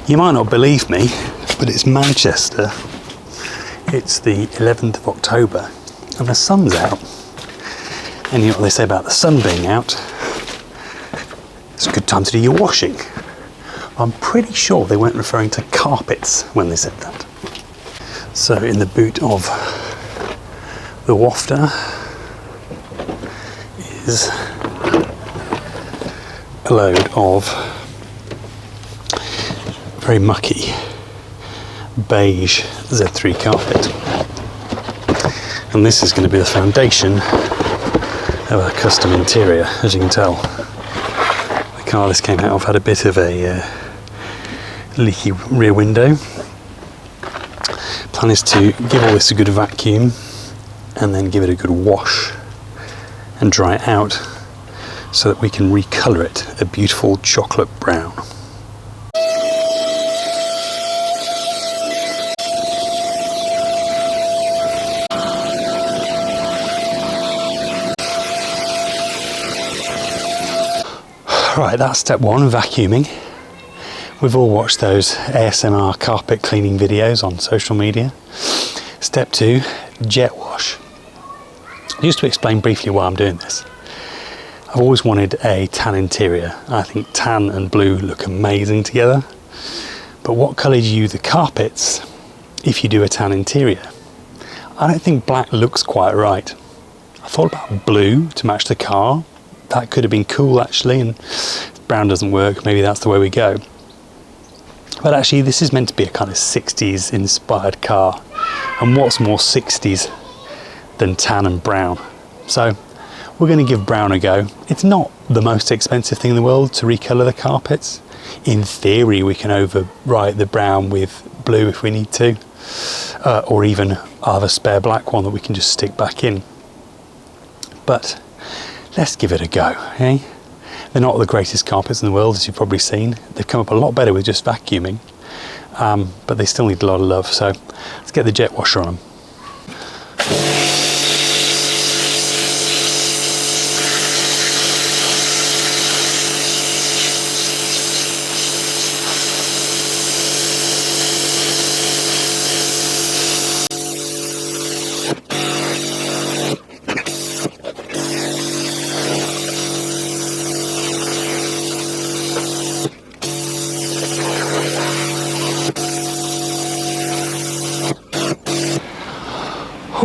You might not believe me, but it's Manchester. It's the 11th of October and the sun's out. And you know what they say about the sun being out? It's a good time to do your washing. I'm pretty sure they weren't referring to carpets when they said that. So in the boot of the wafter is a load of very mucky beige Z3 carpet, and this is going to be the foundation of our custom interior. As you can tell, the car this came out of had a bit of a leaky rear window. Plan is to give all this a good vacuum and then give it a good wash and dry it out so that we can recolour it a beautiful chocolate brown. Right, that's step one, vacuuming. We've all watched those ASMR carpet cleaning videos on social media. Step two, jet wash. Just to explain briefly why I'm doing this. I've always wanted a tan interior. I think tan and blue look amazing together. But what colour do you use the carpets if you do a tan interior? I don't think black looks quite right. I thought about blue to match the car. That could have been cool actually, and if brown doesn't work, maybe that's the way we go. But actually this is meant to be a kind of 60s inspired car, and what's more 60s than tan and brown? So we're going to give brown a go. It's not the most expensive thing in the world to recolour the carpets. In theory we can overwrite the brown with blue if we need to, or even have a spare black one that we can just stick back in. But let's give it a go, eh? They're not the greatest carpets in the world, as you've probably seen. They've come up a lot better with just vacuuming, but they still need a lot of love. So let's get the jet washer on them.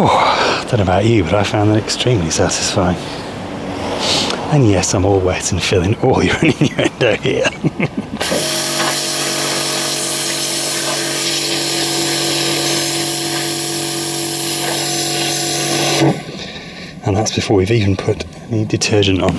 I don't know about you, but I found that extremely satisfying. And yes, I'm all wet and feeling all your innuendo here. And that's before we've even put any detergent on.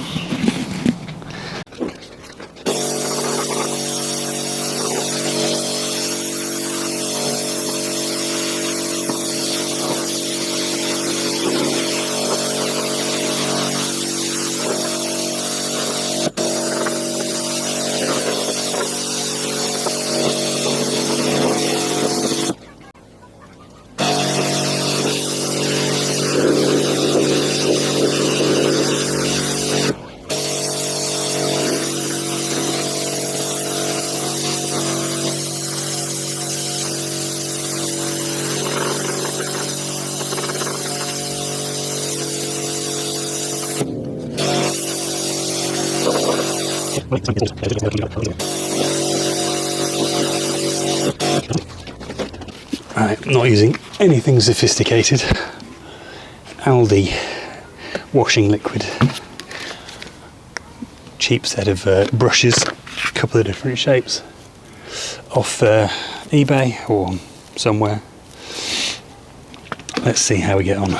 Right, not using anything sophisticated. Aldi washing liquid. Cheap set of brushes, a couple of different shapes, off eBay or somewhere. Let's see how we get on.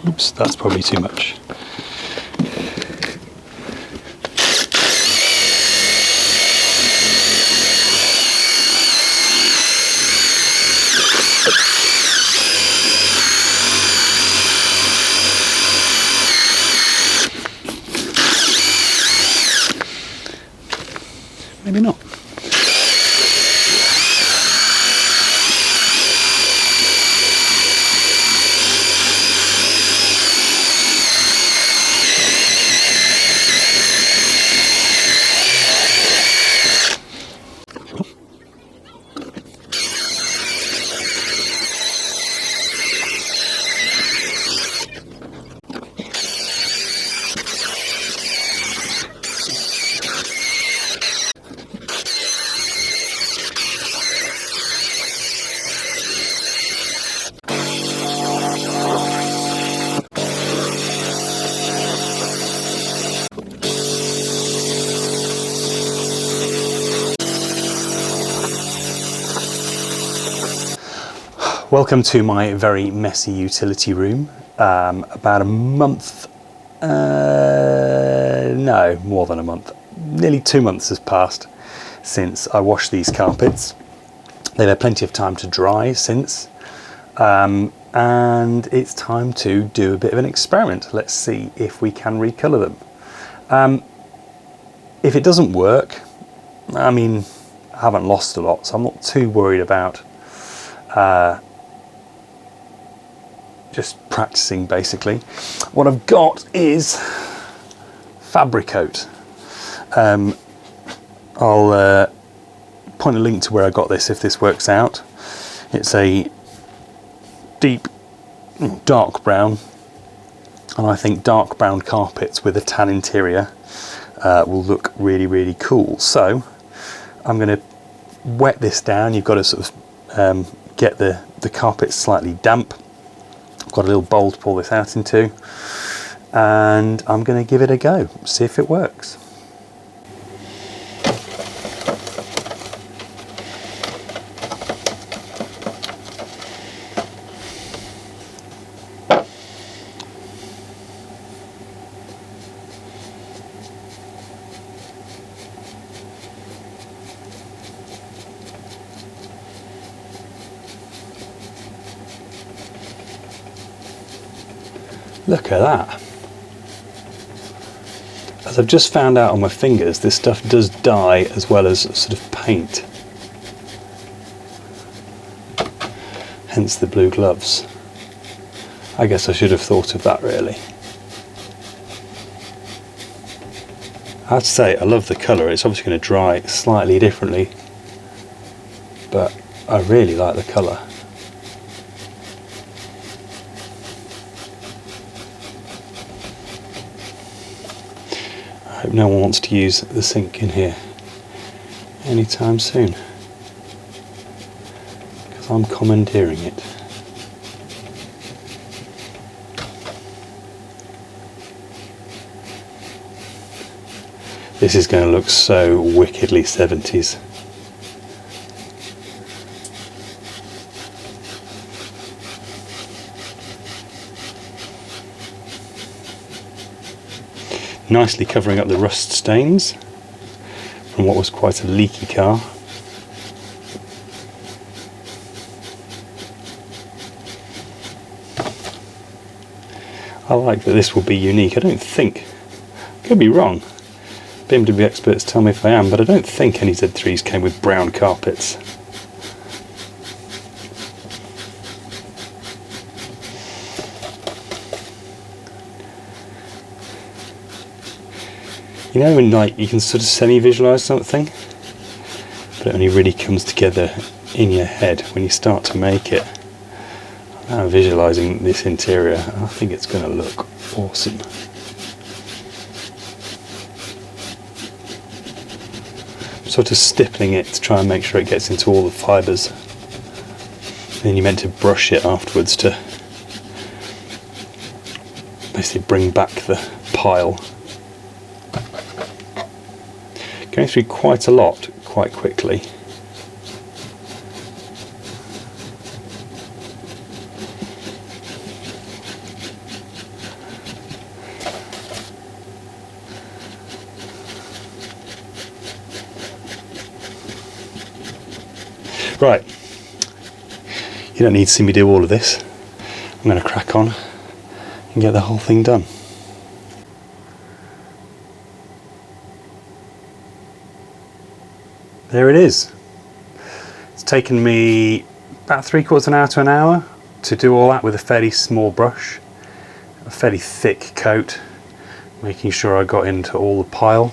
Oops, that's probably too much. Maybe not. Welcome to my very messy utility room. About a month, no, more than a month, nearly 2 months has passed since I washed these carpets. They've had plenty of time to dry since, and it's time to do a bit of an experiment. Let's see if we can recolour them. If it doesn't work, I mean, I haven't lost a lot, so I'm not too worried about just practicing, basically. What I've got is Fabricoat. I'll point a link to where I got this if this works out. It's a deep dark brown, and I think dark brown carpets with a tan interior will look really, really cool. So I'm going to wet this down. You've got to sort of get the carpet slightly damp. I've got a little bowl to pour this out into, and I'm going to give it a go, see if it works. Look at that. As I've just found out on my fingers, this stuff does dye as well as sort of paint. Hence the blue gloves. I guess I should have thought of that, really. I have to say, I love the colour. It's obviously going to dry slightly differently, but I really like the colour. I hope no one wants to use the sink in here anytime soon, because I'm commandeering it. This is going to look so wickedly 70s. Nicely covering up the rust stains from what was quite a leaky car. I like that this will be unique. I don't think, could be wrong, BMW experts tell me if I am, but I don't think any Z3s came with brown carpets. You know when like you can sort of semi-visualise something, but it only really comes together in your head when you start to make it. I'm visualising this interior, and I think it's going to look awesome. I'm sort of stippling it to try and make sure it gets into all the fibres. Then you're meant to brush it afterwards to basically bring back the pile. Going through quite a lot quite quickly. Right, you don't need to see me do all of this. I'm going to crack on and get the whole thing done. There it is. It's taken me about 3/4 an hour to an hour to do all that with a fairly small brush, a fairly thick coat, making sure I got into all the pile.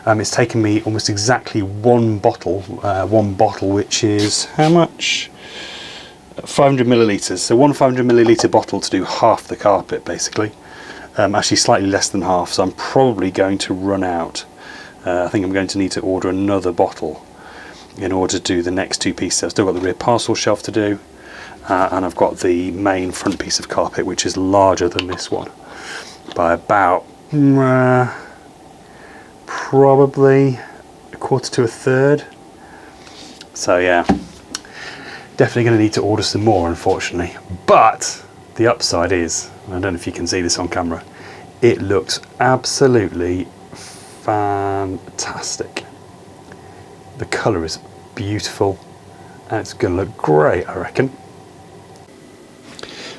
It's taken me almost exactly one bottle, which is how much? 500 millilitres. So one 500 milliliter bottle to do half the carpet, basically. Actually slightly less than half, so I'm probably going to run out. I think I'm going to need to order another bottle in order to do the next two pieces. I've still got the rear parcel shelf to do, and I've got the main front piece of carpet, which is larger than this one by about probably 1/4 to 1/3. So yeah, Definitely going to need to order some more, unfortunately. But the upside is, I don't know if you can see this on camera, it looks absolutely fantastic. The colour is beautiful and it's going to look great, I reckon.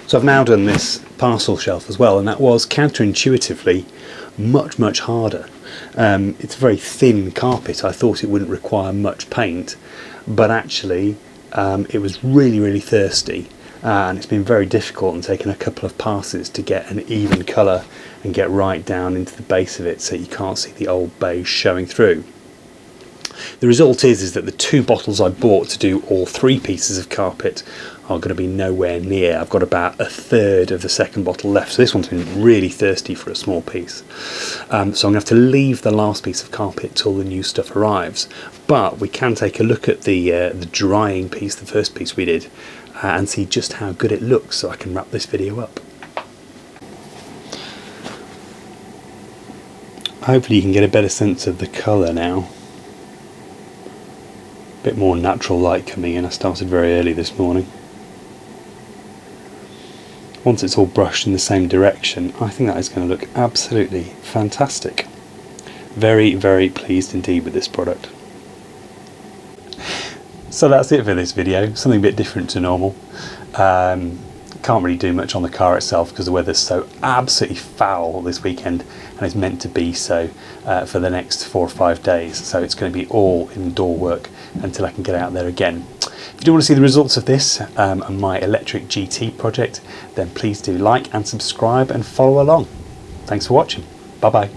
So I've now done this parcel shelf as well, and that was counterintuitively much harder. It's a very thin carpet. I thought it wouldn't require much paint, but actually it was really thirsty, and it's been very difficult and taken a couple of passes to get an even colour and get right down into the base of it so you can't see the old beige showing through. The result is that the 2 bottles I bought to do all 3 pieces of carpet are going to be nowhere near. I've got about 1/3 of the second bottle left, so this one's been really thirsty for a small piece. So I'm going to have to leave the last piece of carpet till the new stuff arrives. But we can take a look at the drying piece, the first piece we did, and see just how good it looks, so I can wrap this video up. Hopefully you can get a better sense of the colour now. A bit more natural light coming in. I started very early this morning. Once it's all brushed in the same direction, I think that is going to look absolutely fantastic. Very pleased indeed with this product. So that's it for this video, something a bit different to normal. Can't really do much on the car itself because the weather's so absolutely foul this weekend, and it's meant to be so for the next 4 or 5 days, so it's going to be all indoor work until I can get out there again. If you do want to see the results of this and my electric GT project, then please do like and subscribe and follow along. Thanks for watching. Bye bye.